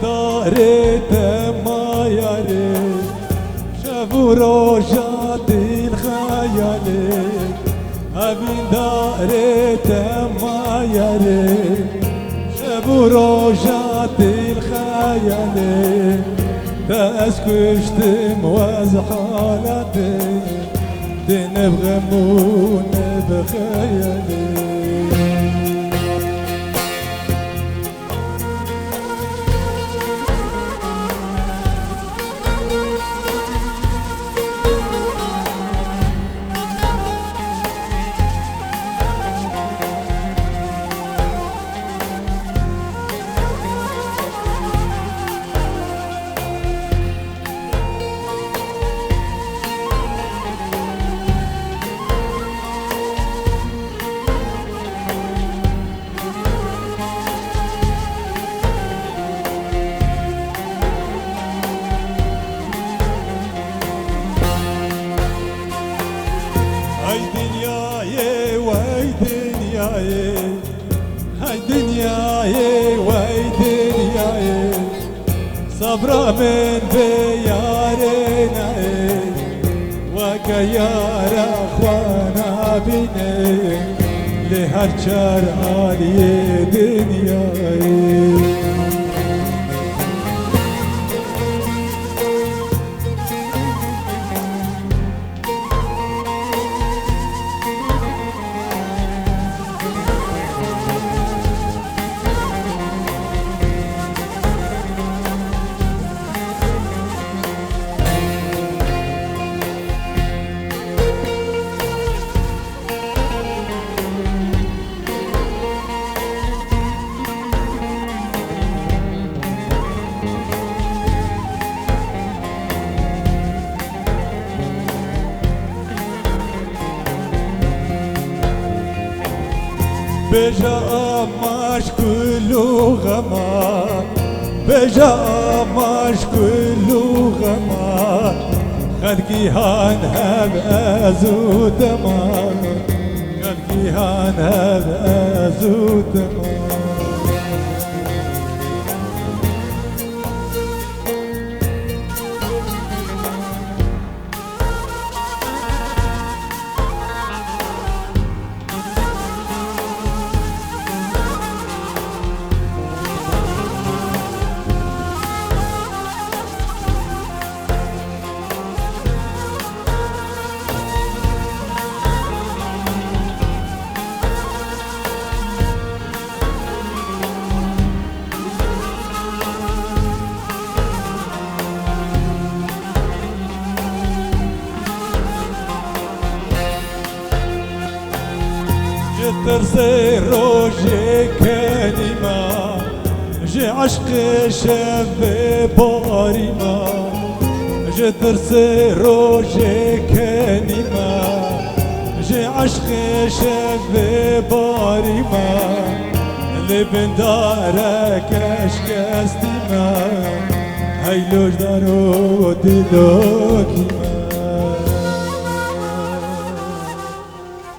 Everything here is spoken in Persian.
دارت ما یاره شب و روشا دل خیاله همین دارت ما یاره شب و روشا دل خیاله دست کشتم و از حالت دن بغمون بخیاله هاي دنياي واي دنياي هاي دنياي واي دنياي صبرا من بيارنا وكيار اخوانا بيني لهالشار عالي دنياي بجا ماش كله غما بجا ماش كله غما خلقي هان هب ازو دما خلقي هان هب ازو دما ترسي روجي كلمة جي عشق شب باريما جي ترسي روجي كلمة جي عشق شب باريما لبن دارك اشكستما هاي لوج دارو دلوكيما